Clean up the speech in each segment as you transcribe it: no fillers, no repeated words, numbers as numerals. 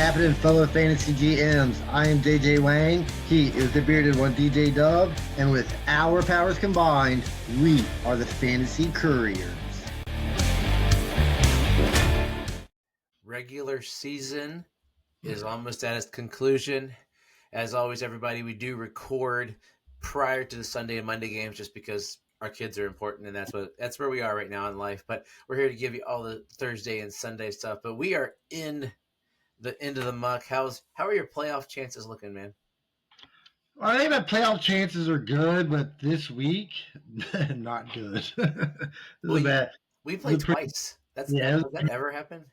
happening, fellow fantasy GMs? I am JJ Wang. He is the bearded one, DJ Dove. And with our powers combined, we are the Fantasy Couriers. Regular season is almost at its conclusion. As always, everybody, we do record prior to the Sunday and Monday games just because our kids are important, and that's where we are right now in life. But we're here to give you all the Thursday and Sunday stuff. But we are in the end of the muck. How are your playoff chances looking, man? Well, I think my playoff chances are good, but this week, not good. We played twice. Has that ever happened?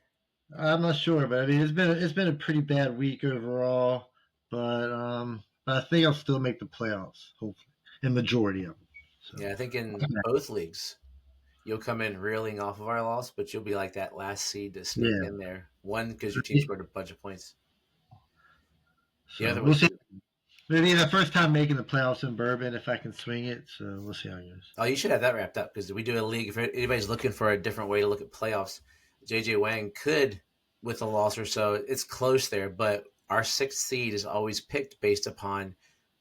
I'm not sure, but I mean, it's been a pretty bad week overall. But I think I'll still make the playoffs, hopefully, in majority of them. So. Yeah, I think in both leagues, you'll come in reeling off of our loss, but you'll be like that last seed to sneak in there. One, because your team scored a bunch of points. So the other we'll see. Maybe the first time making the playoffs in Bourbon, if I can swing it. So we'll see how it goes. Oh, you should have that wrapped up because we do a league. If anybody's looking for a different way to look at playoffs, JJ Wang could, with a loss or so, it's close there, but our sixth seed is always picked based upon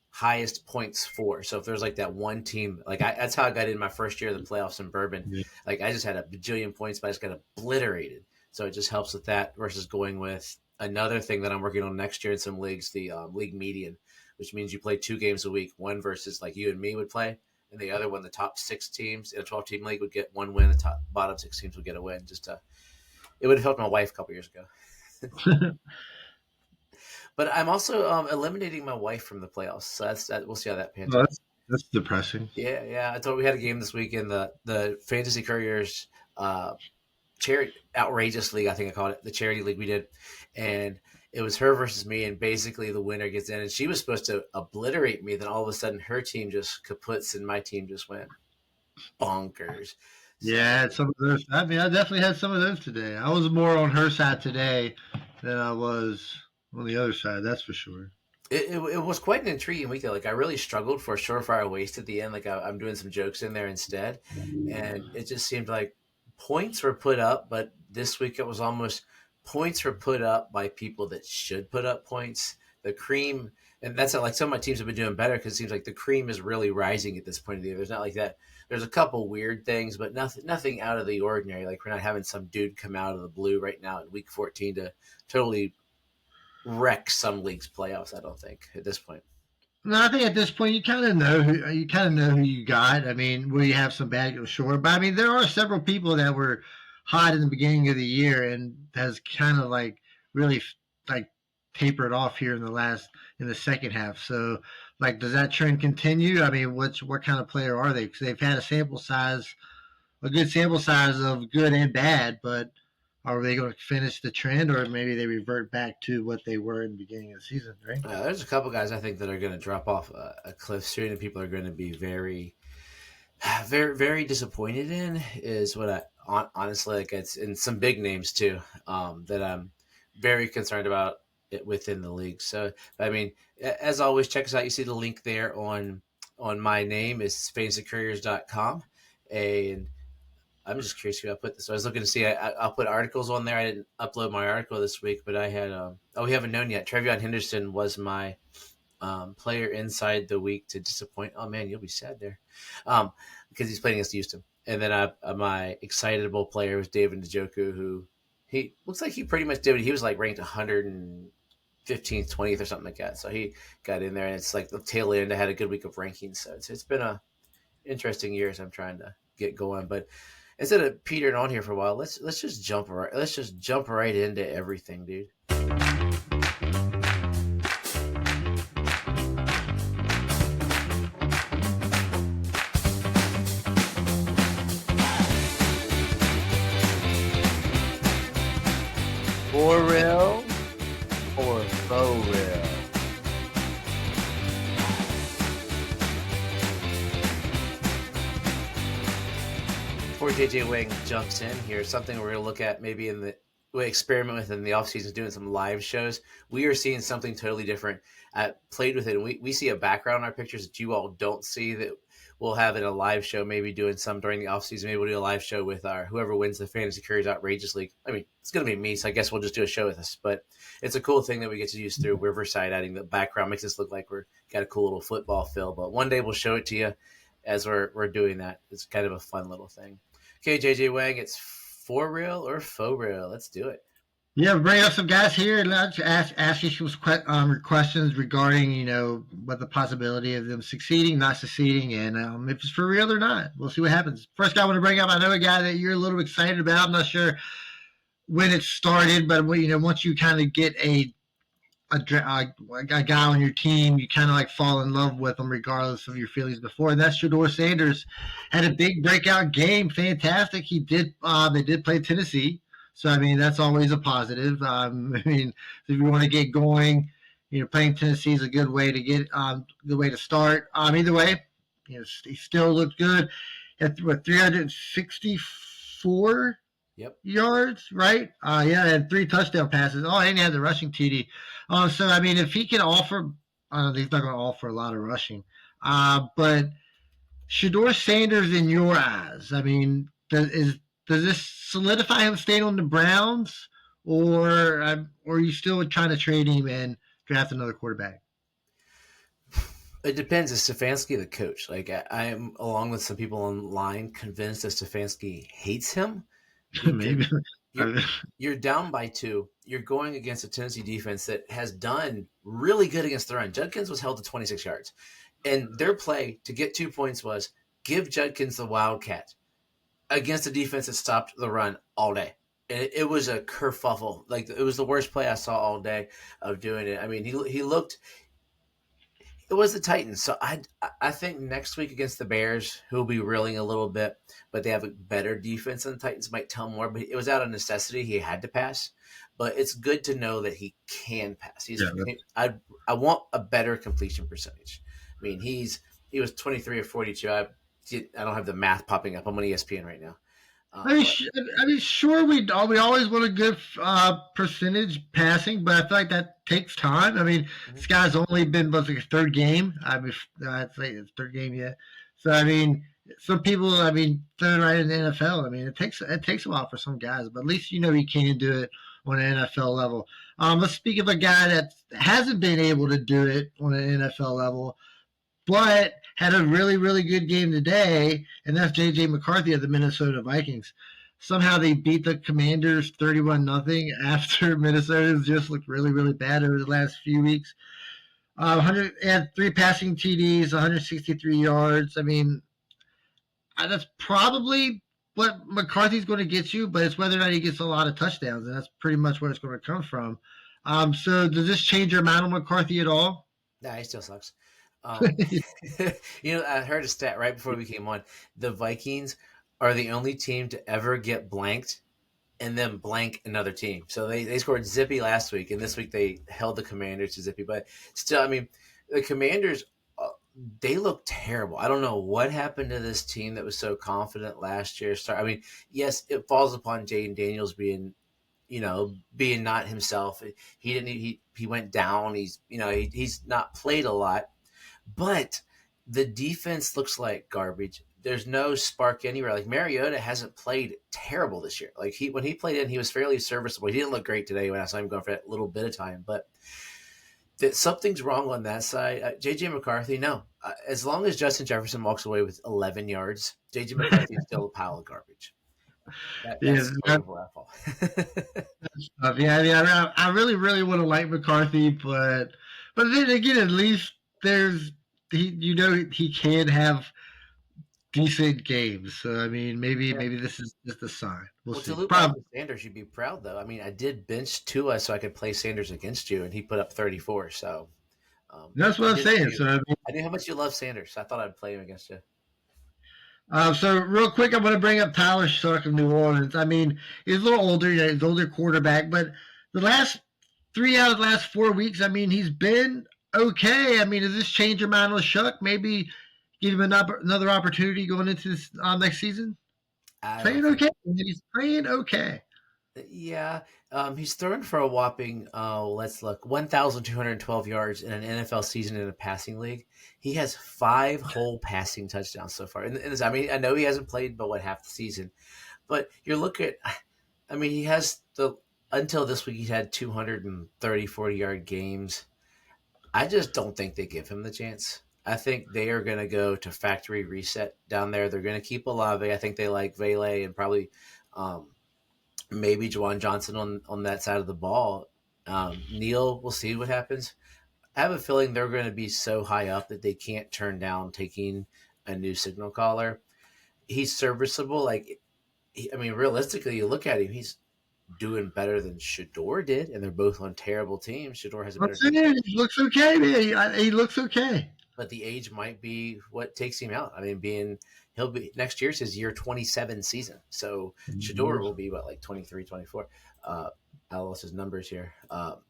highest points for. So if there's like that one team, like that's how I got in my first year of the playoffs in Bourbon. Yeah. Like I just had a bajillion points, but I just got obliterated. So it just helps with that versus going with another thing that I'm working on next year in some leagues, the league median, which means you play 2 games a week. One versus like you and me would play, and the other one, the top 6 teams in a 12-team league would get 1 win. The bottom 6 teams would get a win. It would have helped my wife a couple years ago. But I'm also eliminating my wife from the playoffs, so we'll see how that pans out. That's depressing. Yeah. I thought we had a game this week in the Fantasy Couriers charity outrageous league. I think I called it the charity league we did, and it was her versus me, and basically the winner gets in, and she was supposed to obliterate me. Then all of a sudden, her team just kaputs, and my team just went bonkers. Yeah, some of those. I mean, I definitely had some of those today. I was more on her side today than I was on the other side. That's for sure. It was quite an intriguing week. Like I really struggled for a surefire waste at the end. Like I'm doing some jokes in there instead, and it just seemed like points were put up. But this week it was almost points were put up by people that should put up points. The cream, and that's like some of my teams have been doing better because it seems like the cream is really rising at this point of the year. There's not like that. There's a couple weird things, but nothing out of the ordinary. Like we're not having some dude come out of the blue right now in week 14 to totally wreck some leagues' playoffs. I don't think at this point. No, I think at this point you kind of know who you got. I mean, will you have some bad, sure, but I mean there are several people that were hot in the beginning of the year and has kind of like really like tapered off here in the second half. So like, does that trend continue? I mean, what kind of player are they? Because they've had a good sample size of good and bad, but are they going to finish the trend, or maybe they revert back to what they were in the beginning of the season, right? There's a couple guys I think that are going to drop off a cliff soon, and people are going to be very, very, very disappointed in is what I honestly like. It's in some big names too that I'm very concerned about it within the league. So, I mean, as always, check us out. You see the link there on my name is fantasycouriers.com, and I'm just curious who I put this. So I was looking to see. I'll put articles on there. I didn't upload my article this week, but I had. We haven't known yet. Trevion Henderson was my player inside the week to disappoint. Oh man, you'll be sad there, because he's playing against Houston. And then my excitable player was Dave and Njoku, who he looks like he pretty much did. He was like ranked 115th, 20th or something like that. So he got in there, and it's like the tail end. I had a good week of rankings, so it's been a interesting year as I'm trying to get going, but. Instead of petering on here for a while, let's just jump right into everything, dude. For real or faux real? Before JJ Wang jumps in here, something we're going to look at maybe in the we experiment with in the off season, doing some live shows, we are seeing something totally different. I played with it, and we see a background in our pictures that you all don't see that we'll have in a live show, maybe doing some during the off season. Maybe we'll do a live show with our whoever wins the Fantasy Couriers Outrageous League. I mean, it's going to be me, so I guess we'll just do a show with us. But it's a cool thing that we get to use through Riverside. Adding the background makes us look like we're got a cool little football feel. But one day we'll show it to you as we're doing that. It's kind of a fun little thing. Okay, JJ Wang, it's for real or faux real? Let's do it. Yeah, bring up some guys here and let's ask you some questions regarding, what the possibility of them succeeding, not succeeding, and if it's for real or not. We'll see what happens. First guy I want to bring up, I know a guy that you're a little excited about. I'm not sure when it started, but once you kind of get a guy on your team, you kind of like fall in love with them regardless of your feelings before. And that's Shedeur Sanders. Had a big breakout game, fantastic. They did play Tennessee, so I mean that's always a positive. I mean, if you want to get going, playing Tennessee is a good way to good way to start. Either way, he still looked good. At 364 Yep. yards, right? Yeah, and 3 touchdown passes. Oh, and he had the rushing TD. So I mean, if he can offer, he's not going to offer a lot of rushing. But Shedeur Sanders, in your eyes, I mean, does this solidify him staying on the Browns, or are you still trying to trade him and draft another quarterback? It depends. Is Stefanski the coach? Like I am, along with some people online, convinced that Stefanski hates him because Maybe. you're you're down by 2. You're going against a Tennessee defense that has done really good against the run. Judkins was held to 26 yards, and their play to get 2 points was give Judkins the Wildcat against a defense that stopped the run all day. And it was a kerfuffle. Like it was the worst play I saw all day of doing it. I mean, he looked. It was the Titans, so I think next week against the Bears, who'll be reeling a little bit, but they have a better defense than the Titans, might tell more. But it was out of necessity; he had to pass. But it's good to know that he can pass. Yeah. I want a better completion percentage. I mean, he was 23 or 42. I don't have the math popping up. I'm on ESPN right now. I mean, sure, we always want a good percentage passing, but I feel like that takes time. I mean, this guy's only been like a third game. I mean, I'd say it's third game yet. So I mean, some people, I mean, third right in the NFL. I mean, it takes a while for some guys, but at least he can do it on an NFL level. Let's speak of a guy that hasn't been able to do it on an NFL level, but had a really, really good game today, and that's J.J. McCarthy of the Minnesota Vikings. Somehow they beat the Commanders 31-0 after Minnesota's just looked really, really bad over the last few weeks. 100 had 3 passing TDs, 163 yards. I mean, that's probably what McCarthy's going to get you, but it's whether or not he gets a lot of touchdowns, and that's pretty much where it's going to come from. So does this change your mind on McCarthy at all? Nah, he still sucks. Um, I heard a stat right before we came on. The Vikings are the only team to ever get blanked and then blank another team. So they scored zippy last week, and this week they held the Commanders to zippy. But still, I mean, the Commanders, they look terrible. I don't know what happened to this team that was so confident last year. I mean, yes, it falls upon Jaden Daniels being not himself. He went down. He's not played a lot. But the defense looks like garbage. There's no spark anywhere. Like Mariota hasn't played terrible this year. Like when he played in, he was fairly serviceable. He didn't look great today when I saw him going for that little bit of time. But something's wrong on that side. JJ McCarthy, no. As long as Justin Jefferson walks away with 11 yards, JJ McCarthy is still a pile of garbage. That's yeah. I really, really want to like McCarthy, but then again, at least he can have decent games. So I mean, maybe this is just a sign. We'll see. To loop back to Sanders, you'd be proud though. I mean, I did bench Tua so I could play Sanders against you, and he put up 34. So that's what I'm saying. So I knew how much you love Sanders. So I thought I'd play him against you. So real quick, I'm going to bring up Tyler Shuck of New Orleans. I mean, he's a little older. He's an older quarterback, but the last 3 out of the last 4 weeks, I mean, he's been okay. I mean, does this change your mind on Shuck? Maybe give him another opportunity going into this next season? Playing okay. He's playing okay. Yeah, he's thrown for a whopping, let's look, 1,212 yards in an NFL season in a passing league. He has 5 whole passing touchdowns so far. And I mean, I know he hasn't played but what half the season, but you're looking at, I mean, he has until this week, he had 230, 40-yard games. I just don't think they give him the chance. I think they are going to go to factory reset down there. They're going to keep Olave. I think they like Vele and probably um, maybe Juwan Johnson on that side of the ball. Neal, we'll see what happens. I have a feeling they're going to be so high up that they can't turn down taking a new signal caller. He's serviceable. I mean, realistically, you look at him, he's doing better than Shador did, and they're both on terrible teams. Shador has a I'm better defense, saying he looks okay, man. He looks okay. but the age might be what takes him out. I mean, he'll be next year's his year 27 season, so Shador will be what, like 23, 24. I lost his numbers here,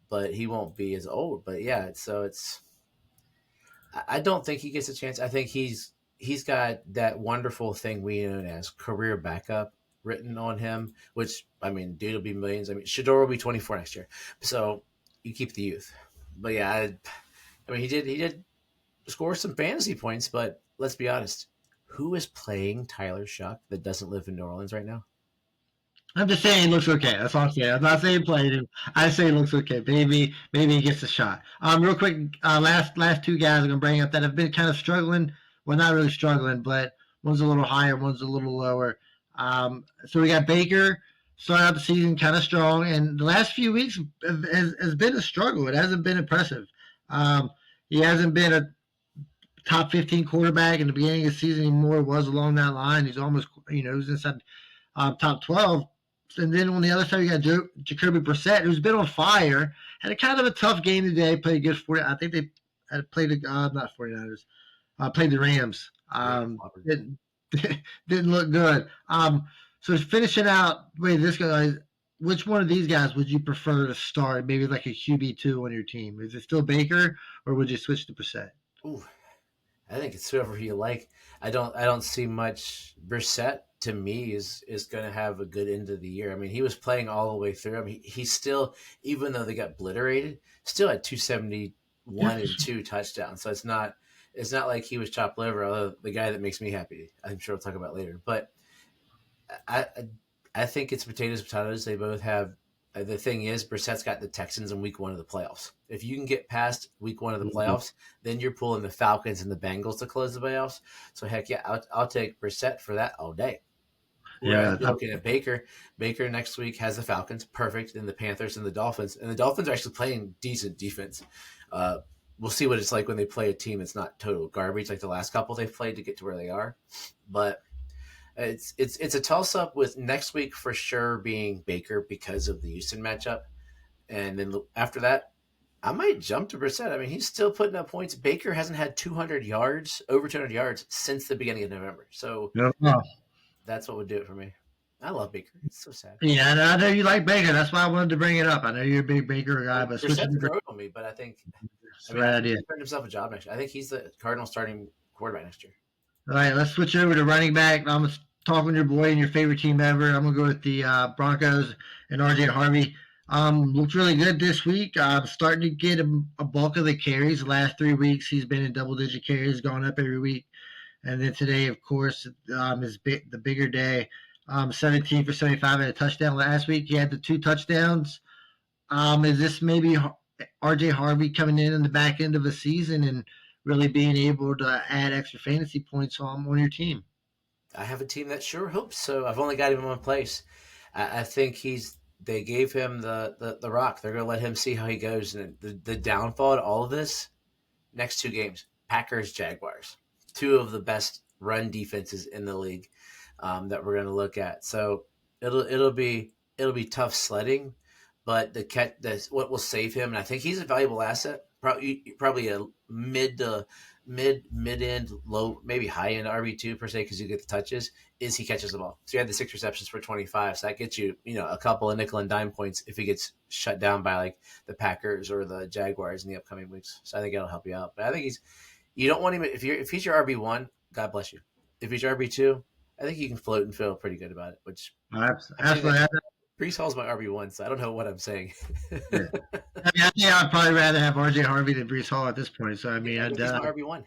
but he won't be as old. But yeah, so I don't think he gets a chance. I think he's got that wonderful thing we know as career backup written on him, which I mean, dude will be millions. I mean, Shador will be 24 next year, so you keep the youth. But yeah, I mean, he did score some fantasy points, but let's be honest, who is playing Tyler Shuck that doesn't live in New Orleans right now? I'm just saying he looks okay. That's all I'm saying. I'm not saying played him. I say he looks okay. Maybe he gets a shot. Real quick, last two guys I'm gonna bring up that have been kind of struggling. Well, not really struggling, but one's a little higher, one's a little lower. So we got Baker starting out the season kind of strong, and the last few weeks has been a struggle. It hasn't been impressive. Um, he hasn't been a top 15 quarterback in the beginning of the season anymore. Was along that line. He's almost, he was inside top 12. And then on the other side, you got Jacoby Brissett, who's been on fire. Had a kind of a tough game today. Played good for it. I think they had played not 49ers. Played the Rams. Didn't, didn't look good. So finishing out, wait, this guy, which one of these guys would you prefer to start? Maybe like a QB2 on your team. Is it still Baker, or would you switch to Brissett? Ooh, I think it's whoever you like. I don't see much. Brissett to me is going to have a good end of the year. I mean, he was playing all the way through. I mean, he's still, even though they got obliterated, still had 271 and 2 touchdowns. So it's not like he was chopped liver. Although the guy that makes me happy, I'm sure we'll talk about later. But I I think it's potatoes. They both have. The thing is, Brissett's got the Texans in week 1 of the playoffs. If you can get past week 1 of the playoffs, then you're pulling the Falcons and the Bengals to close the playoffs. So heck yeah, I'll take Brissett for that all day. Yeah, Whereas you're looking at Baker. Baker next week has the Falcons, perfect, and the Panthers and the Dolphins. And the Dolphins are actually playing decent defense. Uh, we'll see what it's like when they play a team that's not total garbage like the last couple they've played to get to where they are. But it's a toss up with next week for sure being Baker because of the Houston matchup, and then after that, I might jump to Brissett. I mean, he's still putting up points. Baker hasn't had 200 yards, over 200 yards since the beginning of November. So yeah. that's what would do it for me. I love Baker. It's so sad. Yeah, and I know you like Baker. That's why I wanted to bring it up. I know you're a big Baker guy, but switching Brissett's to growing on me, but I think, Brissett, I the mean, I right think idea. he's earned himself a job next year. I think he's the Cardinal starting quarterback next year. All right, let's switch over to running back. I'm going to talk with your boy and your favorite team ever. I'm going to go with the Broncos and RJ Harvey. Looked really good this week. Starting to get a bulk of the carries. The last 3 weeks, he's been in double-digit carries, going up every week. And then today, of course, is the bigger day. 17 for 75 and a touchdown last week. He had the 2 touchdowns. Is this maybe RJ Harvey coming in the back end of a season and really being able to add extra fantasy points on your team? I have a team that sure hopes so. I've only got him in one place. I think they gave him the rock. They're going to let him see how he goes. And the downfall to all of this, next 2 games, Packers, Jaguars, 2 of the best run defenses in the league that we're going to look at. So it'll be tough sledding, but what will save him, and I think he's a valuable asset. Probably a mid end, low, maybe high end RB2 per se, because you get the touches. Is he catches the ball? So you had the 6 receptions for 25. So that gets you a couple of nickel and dime points if he gets shut down by like the Packers or the Jaguars in the upcoming weeks. So I think it'll help you out. But I think you don't want him if he's your RB1. God bless you. If he's your RB2, I think you can float and feel pretty good about it. Which Absolutely. Brees Hall's my RB1, so I don't know what I'm saying. Yeah. I mean, I think I'd probably rather have RJ Harvey than Brees Hall at this point. So I mean, Yeah, I'd he's my RB1.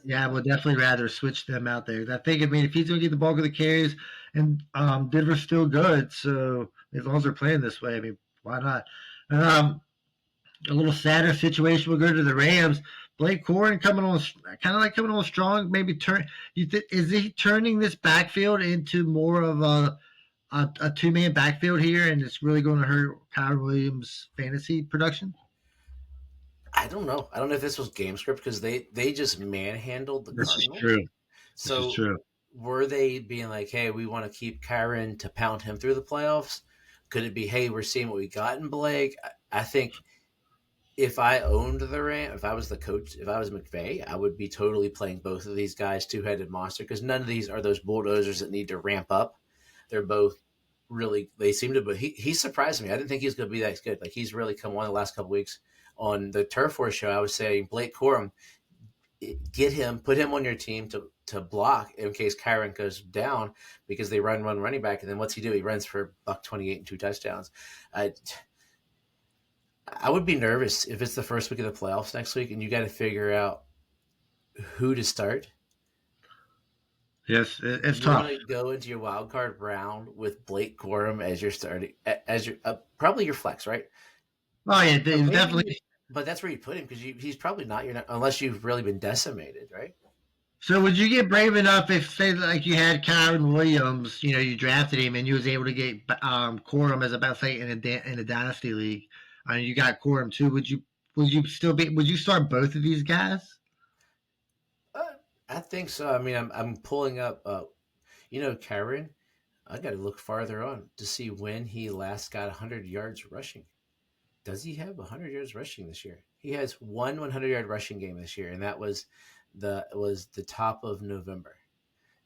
yeah, I would definitely rather switch them out there. I think, I mean, if he's going to get the bulk of the carries, and Denver's still good, so as long as they're playing this way, I mean, why not? Um, a little sadder situation. We'll go to the Rams. Blake Corin coming on, kind of like coming on strong. Maybe is he turning this backfield into more of a two-man backfield here, and it's really going to hurt Kyron Williams' fantasy production? I don't know. I don't know if this was game script because they just manhandled the This is Cardinals. true. This is So true. were they being like, "Hey, we want to keep Kyron to pound him through the playoffs"? Could it be, "Hey, we're seeing what we got in Blake"? I think if I owned the Ram, if I was the coach, if I was McVay, I would be totally playing both of these guys two-headed monster because none of these are those bulldozers that need to ramp up. They're both really. They seem to, but he surprised me. I didn't think he was going to be that good. Like he's really come on the last couple weeks. On the Turf War show, I was saying Blake Corum, get him, put him on your team to block in case Kyron goes down because they run running back, and then what's he do? He runs for $128 and 2 touchdowns. I would be nervous if it's the first week of the playoffs next week and you got to figure out who to start. Yes, it's You want tough. to go into your wild card round with Blake Corum as your starting, as your probably your flex, right? Oh yeah, But it's maybe, definitely. but that's where you put him because he's probably not your unless you've really been decimated, right? So would you get brave enough if, say, like you had Kyron Williams, you drafted him and you was able to get Corum as a best say in a dynasty league, and you got Corum too? Would you start both of these guys? Uh, I think so. I mean, I'm pulling up. Kyron. I got to look farther on to see when he last got 100 yards rushing. Does he have 100 yards rushing this year? He has one 100-yard rushing game this year, and that was the top of November.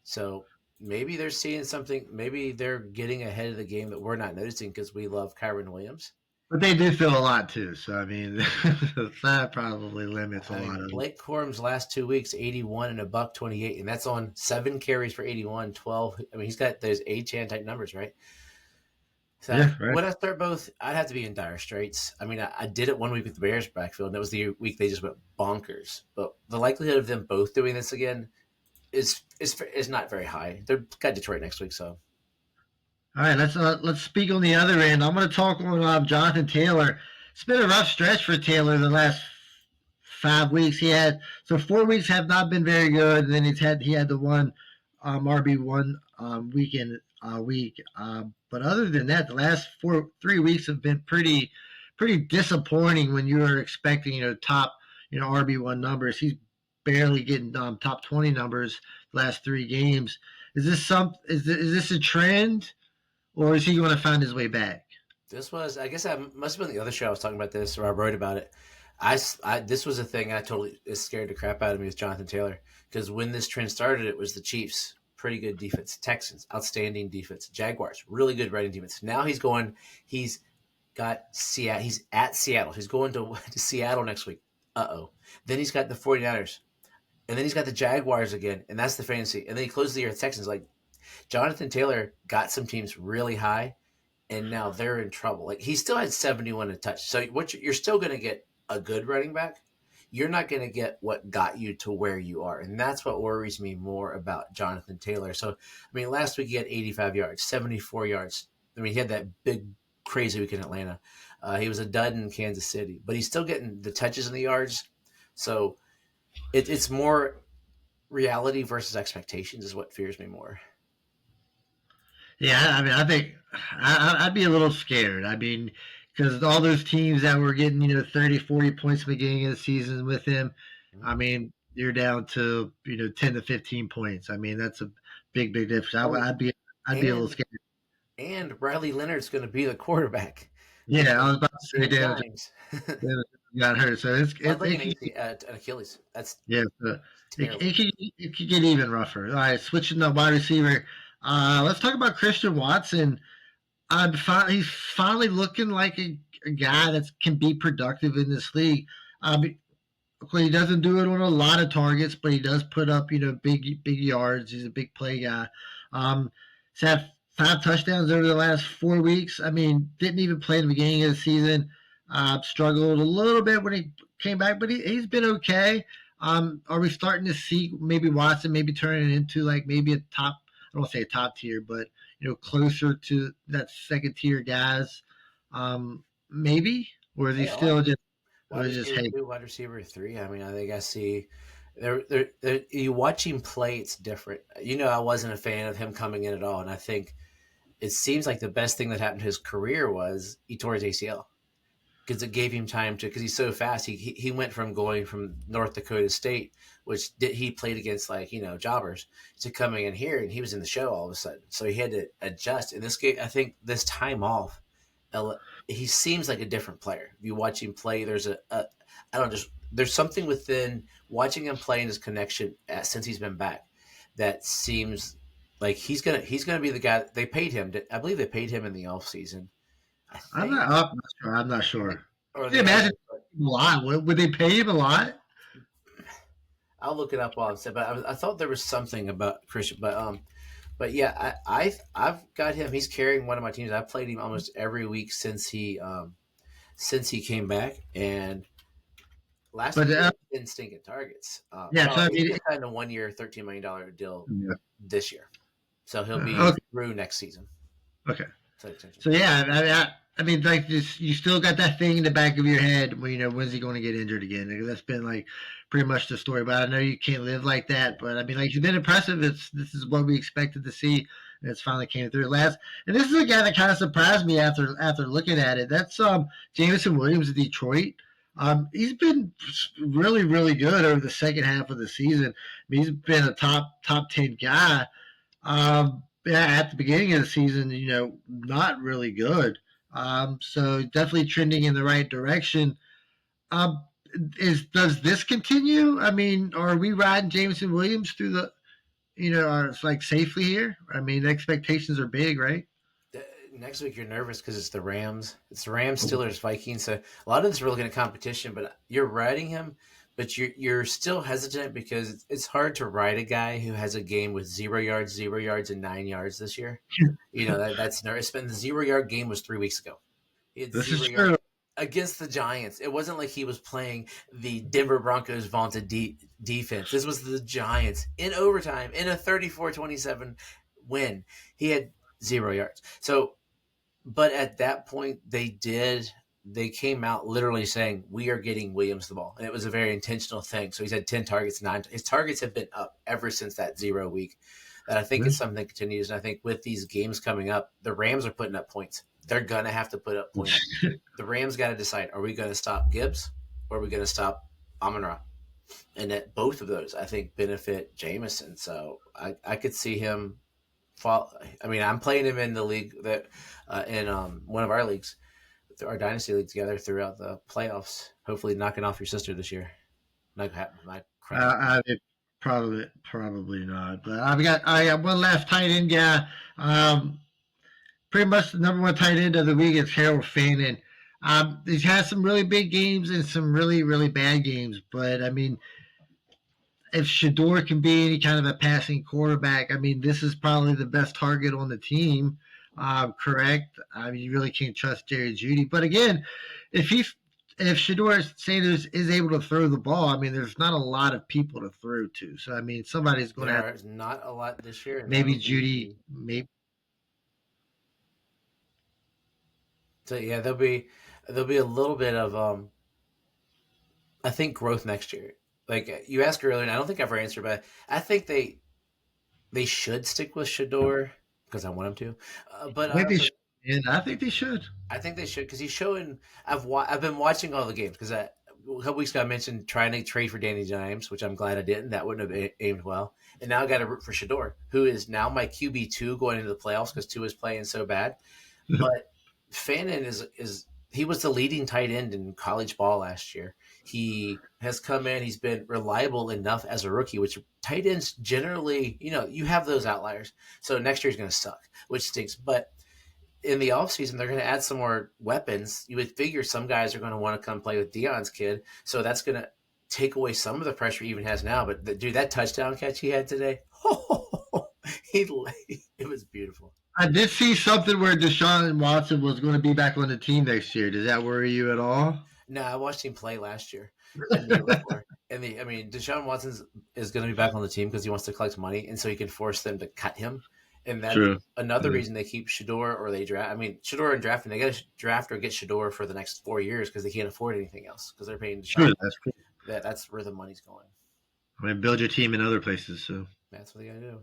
So maybe they're seeing something. Maybe they're getting ahead of the game that we're not noticing because we love Kyron Williams. But they do feel a lot too. So I mean, that probably limits a I lot mean, of it. Blake Corum's last 2 weeks, 81 and $128, and that's on 7 carries for 81, 12. I mean, he's got those A-chan type numbers, right? So Yeah, right. would I start both? I'd have to be in dire straits. I mean, I did it one week with the Bears backfield, and that was the week they just went bonkers. But the likelihood of them both doing this again is not very high. They've got Detroit next week, so All right, let's speak on the other end. I'm going to talk on Jonathan Taylor. It's been a rough stretch for Taylor the last 5 weeks. He had so 4 weeks have not been very good, and then he had the one RB1 weekend week. But other than that, the last 3 weeks have been pretty disappointing when you were expecting top RB1 numbers. He's barely getting top 20 numbers the last 3 games. Is this a trend? Or is he going to find his way back? this was. I guess I must have been the other show I was talking about this, or I wrote about it. This was a thing I totally scared the crap out of me with Jonathan Taylor because when this trend started, it was the Chiefs, pretty good defense, Texans, outstanding defense, Jaguars, really good running defense. Now he's got Seattle, he's at Seattle, he's going to Seattle next week. Then he's got the 49ers, and then he's got the Jaguars again, and that's the fantasy. And then he closes the year with Texans. Like Jonathan Taylor got some teams really high, and now they're in trouble. Like he still had 71 a touch. So you're still going to get a good running back. You're not going to get what got you to where you are, and that's what worries me more about Jonathan Taylor. So, I mean, last week he had 85 yards, 74 yards. I mean, he had that big crazy week in Atlanta. He was a dud in Kansas City, but he's still getting the touches and the yards. So it's more reality versus expectations is what fears me more. Yeah, I mean, I think I'd be a little scared. I mean, because all those teams that were getting 30, 40 points at the beginning of the season with him, I mean, you're down to 10 to 15 points. I mean, that's a big difference. Oh, I'd be a little and scared. and Riley Leonard's going to be the quarterback Yeah, I because was about to say Dan damage Dimes. got hurt, so Sounds like an Achilles. That's yeah, so terrible. it could get even rougher. All right, switching to wide receiver. Let's talk about Christian Watson. He's finally looking like a guy that can be productive in this league. He doesn't do it on a lot of targets, but he does put up big yards. He's a big play guy. He's had 5 touchdowns over the last 4 weeks. I mean, didn't even play in the beginning of the season. Struggled a little bit when he came back, but he's been okay. Are we starting to see maybe Watson maybe turning into like maybe a top? I don't want to say a top tier, but closer to that second tier guys. Maybe, or is he Hey, I like still just? Or wide is it just receiver hey? 2, wide receiver 3. I mean, I think I see. You watch him play, it's different. I wasn't a fan of him coming in at all, and I think it seems like the best thing that happened to his career was he tore his ACL because it gave him time to because he's so fast. He went from going from North Dakota State, which he played against like jobbers, to coming in here and he was in the show all of a sudden. So he had to adjust. In this game, I think this time off, he seems like a different player. If you watch him play, I don't just there's something within watching him play and his connection since he's been back that seems like he's gonna be the guy they paid him. I believe they paid him in the off season. I I'm think, not up. I'm not sure. I'm not or, sure. or Can you they imagine haven't. But a lot? Would they pay him a lot? I'll look it up while I'm saying. But I thought there was something about Christian. But yeah, I've got him. He's carrying one of my teams. I've played him almost every week since he came back, and last But week he didn't stinking targets. yeah, so Well, I he mean, just signed a 1 year, $13 million deal yeah. this year, so he'll be Okay, through next season. okay. So extension. So yeah, I mean, like this, you still got that thing in the back of your head. Well, when's he going to get injured again? Because that's been like pretty much the story. But I know you can't live like that. But I mean, like he's been impressive. This is what we expected to see, and it's finally came through last. And this is a guy that kind of surprised me after looking at it. That's Jameson Williams of Detroit. He's been really really good over the second half of the season. I mean, he's been a top 10 guy. Yeah, at the beginning of the season, not really good. So definitely trending in the right direction. Um, does this continue? I mean, are we riding Jameson Williams through the it's like safely here? I mean, expectations are big, right? Next week you're nervous because it's the Rams. It's the Rams, Steelers, Vikings. So a lot of this is really going to competition, but you're riding him, but you're still hesitant because it's hard to ride a guy who has a game with 0 yards, and 9 yards this year. That's nervous. The 0 yard game was 3 weeks ago. He had This zero is yard true. against the Giants. It wasn't like he was playing the Denver Broncos vaunted defense. This was the Giants in overtime in a 34-27 win. He had 0 yards. So, but at that point, they came out literally saying, we are getting Williams the ball. And it was a very intentional thing. So he's had 10 targets, his targets have been up ever since that 0 week. That I think is something that continues. And I think with these games coming up, the Rams are putting up points. They're going to have to put up points. The Rams got to decide, are we going to stop Gibbs or are we going to stop Amon-Ra? And that both of those, I think, benefit Jameson. So I could see him fall. I mean, I'm playing him in the league that in one of our leagues, our dynasty league together throughout the playoffs. Hopefully, knocking off your sister this year. Not crap. Probably not. But I got one last tight end guy. Um, Pretty much the number one tight end of the week is Harold Fannin. He's had some really big games and some really, really bad games. But, I mean, if Shador can be any kind of a passing quarterback, I mean, this is probably the best target on the team. Correct? I mean, you really can't trust Jerry Judy. But again, if he's if Shador Sanders is able to throw the ball, I mean, there's not a lot of people to throw to. So I mean, somebody's going to have There's not a lot this year, and maybe that'll Judy, be maybe. so. Yeah, there'll be a little bit of I think growth next year. Like you asked earlier, and I don't think I've ever answered, but I think they should stick with Shador because I want him to. But I think they should. And I think they should. I think they should because he's showing. I've been watching all the games because a couple weeks ago I mentioned trying to trade for Danny Dimes, which I'm glad I didn't. That wouldn't have aimed well. And now I got to root for Shador, who is now my QB2 going into the playoffs because Tua is playing so bad. But Fannin is he was the leading tight end in college ball last year. He has come in. He's been reliable enough as a rookie, which tight ends generally, you have those outliers. So next year he's going to suck, which stinks. But in the offseason, they're going to add some more weapons. You would figure some guys are going to want to come play with Dion's kid. So that's going to take away some of the pressure he even has now. But dude, that touchdown catch he had today, it was beautiful. I did see something where Deshaun Watson was going to be back on the team next year. Does that worry you at all? No, I watched him play last year and the year before. And I mean, Deshaun Watson is going to be back on the team because he wants to collect money, and so he can force them to cut him. And that's True. another True. reason they keep Shador or they draft. I mean, Shador and drafting, they got to draft or get Shador for the next 4 years because they can't afford anything else because they're paying Deshaun True. money. That's true. That's where the money's going. I mean, build your team in other places. So. That's what they got to do.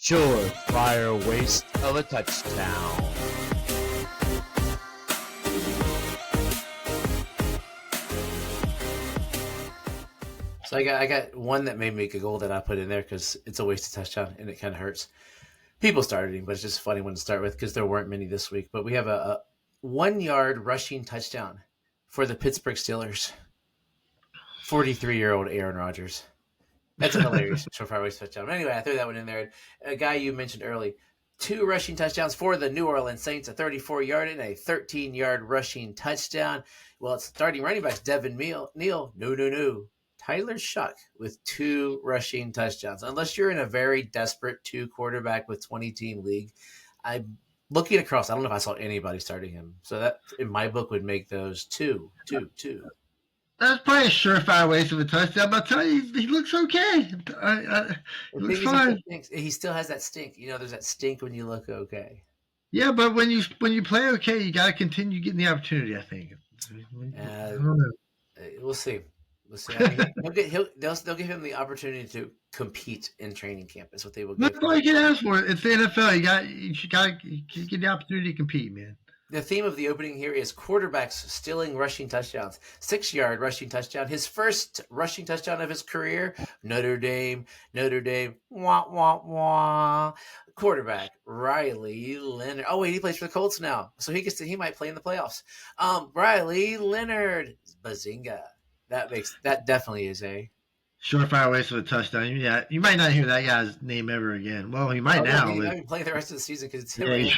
Surefire waste of a touchdown. So I got one that made me giggle that I put in there because it's a wasted touchdown and it kind of hurts. People started him, but it's just a funny one to start with because there weren't many this week. But we have a 1 yard rushing touchdown for the Pittsburgh Steelers. 43-year-old Aaron Rodgers. That's a hilarious surefire waste touchdown. But anyway, I threw that one in there. A guy you mentioned early, 2 rushing touchdowns for the New Orleans Saints, a 34-yard and a 13-yard rushing touchdown. Well, it's starting running backs, Devin Neal. No. Tyler Shuck with 2 rushing touchdowns. Unless you're in a very desperate 2-quarterback with 20-team league, I'm looking across. I don't know if I saw anybody starting him. So that, in my book, would make those 2. That's probably a surefire waste of a touchdown. But I'll tell you, he looks okay. He looks fine. He still has that stink. There's that stink when you look okay. Yeah, but when you play okay, you got to continue getting the opportunity. I think. I don't know. We'll see. I mean, they'll give him the opportunity to compete in training camp. Is what they will. That's all you can ask for. It's the NFL. You got to get the opportunity to compete, man. The theme of the opening here is quarterbacks stealing rushing touchdowns. 6-yard rushing touchdown. His first rushing touchdown of his career. Notre Dame. Wah, wah, wah. Quarterback, Riley Leonard. Oh, wait, he plays for the Colts now. So he might play in the playoffs. Riley Leonard. Bazinga. That definitely is a surefire waste of a touchdown. Yeah, you might not hear that guy's name ever again. Well, he might now. He might be playing the rest of the season because it's him. Yeah,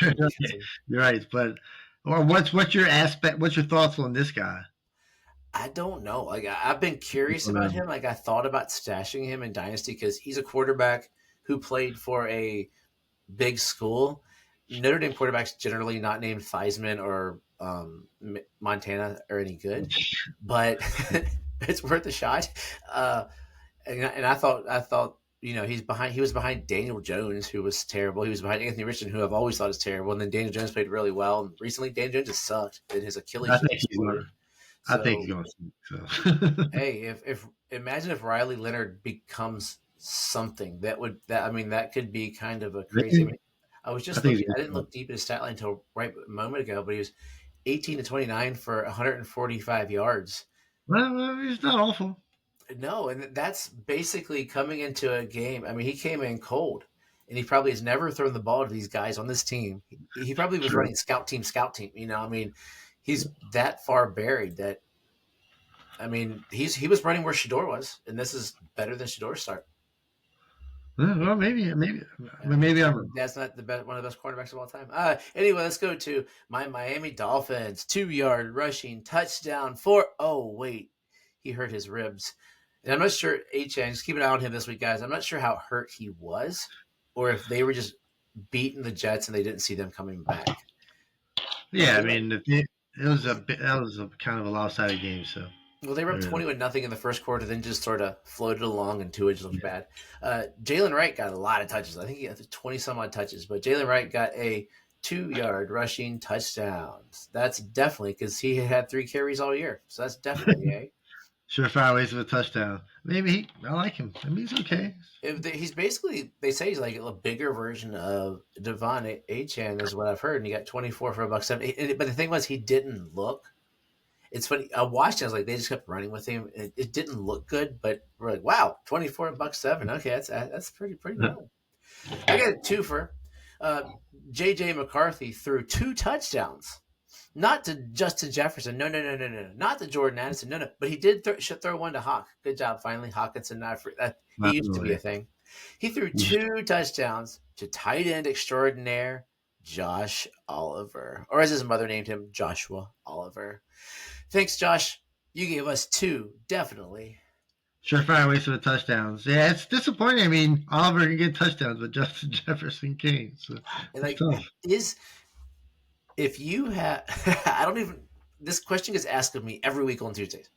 you're right. But what's your aspect? What's your thoughts on this guy? I don't know. Like I've been curious about him. Like I thought about stashing him in Dynasty because he's a quarterback who played for a big school. Notre Dame quarterbacks generally not named Theismann or Montana are any good, but it's worth a shot. And I thought he was behind Daniel Jones, who was terrible. He was behind Anthony Richardson, who I've always thought is terrible. And then Daniel Jones played really well. And recently, Daniel Jones just sucked in his Achilles. I think he's going to. So. Hey, if imagine if Riley Leonard becomes something that could be kind of a crazy. I was just looking. I didn't look deep in his stat line until right a moment ago, but he was 18 to 29 for 145 yards. Well, he's not awful. No, and that's basically coming into a game. I mean, he came in cold, and he probably has never thrown the ball to these guys on this team. He probably was running scout team. I mean, he's that far buried that. I mean, he was running where Shador was, and this is better than Shador's start. Well, maybe I'm. That's not one of the best quarterbacks of all time. Anyway, let's go to my Miami Dolphins. 2-yard rushing touchdown for. Oh wait, he hurt his ribs, and I'm not sure. Just keep an eye on him this week, guys. I'm not sure how hurt he was, or if they were just beating the Jets and they didn't see them coming back. Yeah, I mean, that was a kind of a lopsided game, so. Well, they were up 21-0 in the first quarter, then just sort of floated along, and Tua just looked bad. Jalen Wright got a lot of touches. I think he got 20-some-odd touches, but Jalen Wright got a 2-yard rushing touchdown. That's definitely because he had 3 carries all year, so that's definitely a surefire waste of a touchdown. Maybe I like him. I mean, he's okay. He's basically, they say he's like a bigger version of Devon Achane, is what I've heard, and he got 24 for $1.70. But the thing was, he didn't look. It's funny. I watched it. I was like, they just kept running with him. It didn't look good, but we're like, wow, 24 $1.07. Okay, that's pretty good. I got a twofer. JJ McCarthy threw 2 touchdowns, not to Justin Jefferson. No, not to Jordan Addison. No. But he did throw one to Hawk. Good job, finally, Hawkinson. He used to be a thing. He threw 2 touchdowns to tight end extraordinaire Josh Oliver, or as his mother named him, Joshua Oliver. Thanks, Josh. You gave us 2, definitely. Surefire waste of touchdowns. Yeah, it's disappointing. I mean, Oliver can get touchdowns, but Justin Jefferson can't. So And it's like, tough. if you have, I don't even. This question gets asked of me every week on Tuesdays.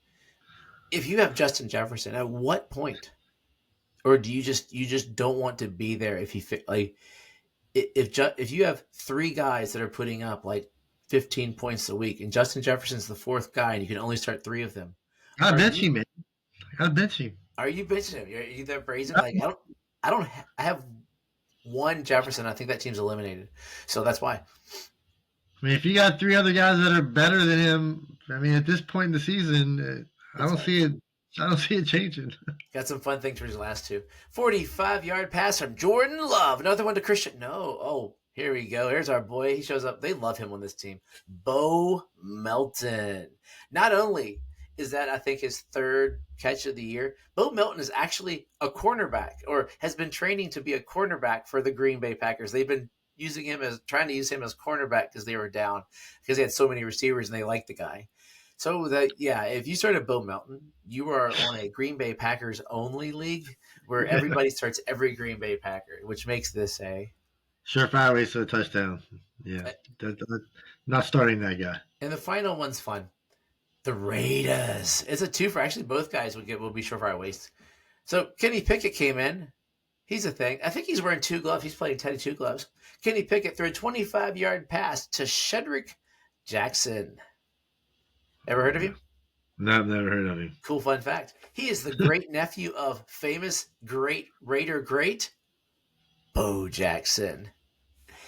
If you have Justin Jefferson, at what point, or do you just don't want to be there if you like if you have 3 guys that are putting up like 15 points a week, and Justin Jefferson's the 4th guy, and you can only start 3 of them, I are bet you you, man. I bet you. are you benching him? Are you that brazen? Like I have 1 Jefferson. I think that team's eliminated, so that's why. I mean, if you got 3 other guys that are better than him, I mean, at this point in the season, I That's don't right. see it. I don't see it changing. Got some fun things for his last 2. 45-yard pass from Jordan Love. Another one to Christian. No. Oh, here we go. Here's our boy. He shows up. They love him on this team. Bo Melton. Not only is that, I think, his 3rd catch of the year, Bo Melton is actually a cornerback, or has been training to be a cornerback for the Green Bay Packers. They've been trying to use him as cornerback because they were down, because they had so many receivers and they liked the guy. So if you started Bo Melton, you are on a Green Bay Packers only league where everybody starts every Green Bay Packer, which makes this a Surefire waste of a touchdown. Yeah, not starting that guy. and the final one's fun. The Raiders. It's a 2 for actually both guys will be surefire waste. So Kenny Pickett came in. He's a thing. I think he's wearing 2 gloves. He's playing Teddy 2 gloves. Kenny Pickett threw a 25-yard pass to Shedrick Jackson. Ever heard of him? No, I've never heard of him. Cool fun fact. He is the great nephew of famous great Raider great Bo Jackson.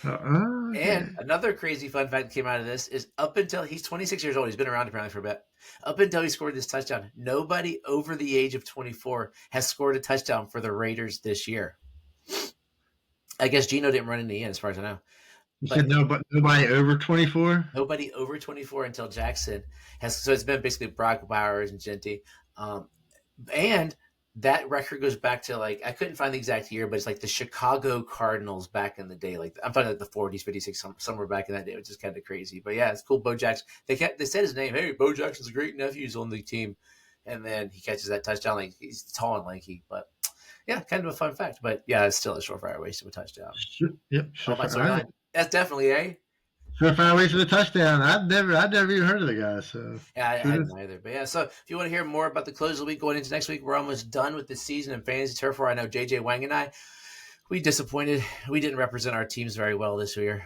Okay. And another crazy fun fact that came out of this is up until he's 26 years old, he's been around apparently for a bit. Up until he scored this touchdown, nobody over the age of 24 has scored a touchdown for the Raiders this year. I guess Geno didn't run in the end, as far as I know. You said nobody over 24? Nobody over 24 until Jackson has. So it's been basically Brock Bowers and Genty. And that record goes back to, like, I couldn't find the exact year, but it's like the Chicago Cardinals back in the day. Like, I'm talking like the 40s, 56, somewhere back in that day, which is kind of crazy. But yeah, it's cool. Bo Jackson. They said his name. Hey, Bo Jackson's a great nephew. He's on the team. And then he catches that touchdown. Like, he's tall and lanky. But yeah, kind of a fun fact. But yeah, it's still a surefire waste of a touchdown. Yep. How about Sir? That's definitely Surefire waste of a touchdown. I've never even heard of the guy. So yeah, I hadn't either. But yeah, so if you want to hear more about the close of the week going into next week, we're almost done with the season in fantasy turf war. I know JJ Wang and I, we disappointed. We didn't represent our teams very well this year.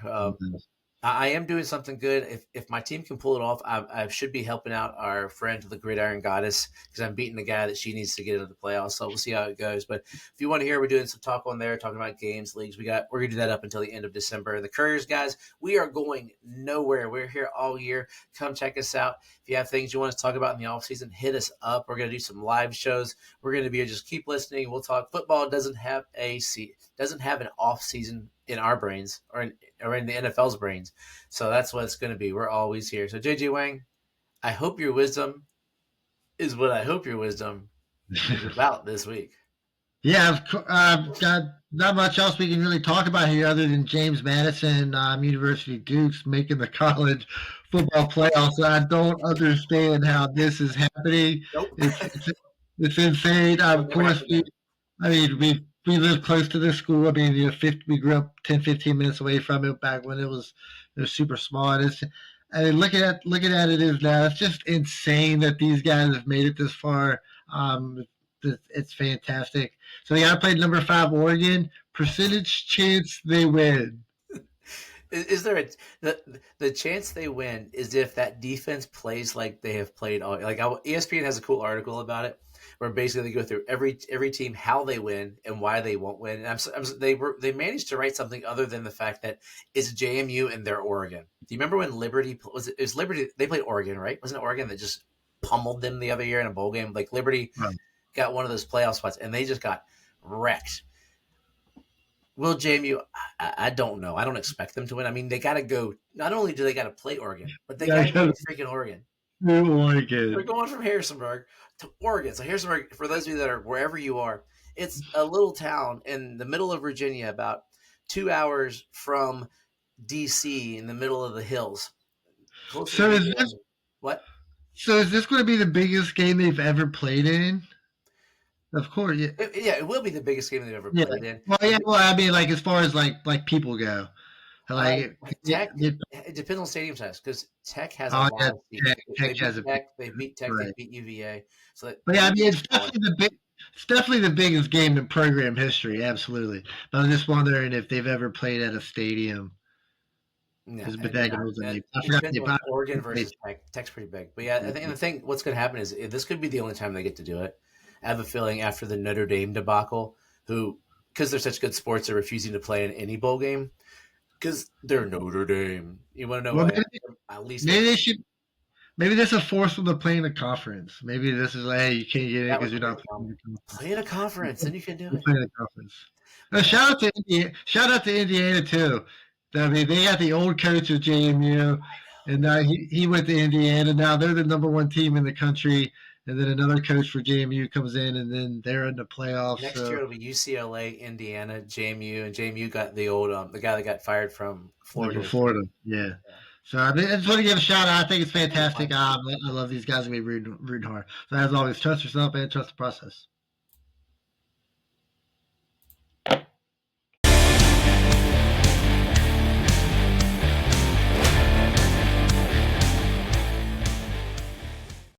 I am doing something good. If my team can pull it off, I should be helping out our friend, the Gridiron Goddess, because I'm beating the guy that she needs to get into the playoffs. So we'll see how it goes. But if you want to hear, we're doing some talk on there, talking about games, leagues. We're gonna do that up until the end of December. The Couriers, guys, we are going nowhere. We're here all year. Come check us out. If you have things you want us to talk about in the off season, hit us up. We're gonna do some live shows. We're gonna be just keep listening. We'll talk. Football doesn't have an off season in our brains or in the NFL's brains. So that's what it's going to be. We're always here. So JJ Wang, I hope your wisdom is what I hope your wisdom is about this week. Yeah, I've got not much else we can really talk about here other than James Madison University Dukes making the college football playoffs. I don't understand how this is happening. Nope. It's insane. Of course, we live close to this school. I mean, we grew up 10, 15 minutes away from it back when it was super small. And looking at it is now, it's just insane that these guys have made it this far. It's fantastic. So they got to play number 5 Oregon. Percentage chance they win. Is there the chance they win is if that defense plays like they have played all like ESPN has a cool article about it where basically they go through every team how they win and why they won't win. And they managed to write something other than the fact that it's JMU and they're Oregon. Do you remember when Liberty it was Liberty? They played Oregon, right? Wasn't it Oregon that just pummeled them the other year in a bowl game? Like Liberty got one of those playoff spots and they just got wrecked. Will JMU? I don't know. I don't expect them to win. I mean, they got to go. Not only do they got to play Oregon, but they got to go to freaking Oregon. We're going from Harrisonburg to Oregon. So Harrisonburg, for those of you that are wherever you are, it's a little town in the middle of Virginia, about 2 hours from DC in the middle of the hills, closer So to is this what? so is this going to be the biggest game they've ever played in? Of course, yeah. Yeah, it will be the biggest game they've ever Yeah. played in. Well, yeah. Well, I mean, like as far as like people go, like Tech, it, it depends on stadium size because Tech has a oh lot yeah, of seats. They Tech beat has a big Tech, they beat Tech, they right. beat UVA. So that But yeah, I mean, UVA is smaller. it's definitely the biggest game in program history, absolutely. But I'm just wondering if they've ever played at a stadium. Yeah, Because and yeah, I it forgot depends they on probably Oregon played. versus Tech. Tech's pretty big, but yeah, I think and the thing, what's going to happen is this could be the only time they get to do it. I have a feeling after the Notre Dame debacle, who because they're such good sports, they're refusing to play in any bowl game because they're Notre Dame. You want to know Well, why? At least maybe they should. Maybe this will force them to play in the conference. Maybe this is like, hey, you can't get in that because would you're be not playing in the conference. play in a conference, then you can do You're it. playing in the conference. Yeah. Shout out to Indiana. Shout out to Indiana too. I mean, they got the old coach of JMU, and now he went to Indiana. Now they're the number one team in the country, and then another coach for JMU comes in, and then they're in the playoffs. Next year So it'll be UCLA, Indiana, JMU, and JMU got the old the guy that got fired from Florida for this year. Florida, yeah. So I mean, I just want to give a shout out. I think it's fantastic. Fine. I love these guys. Gonna be rooting hard. So as always, trust yourself and trust the process.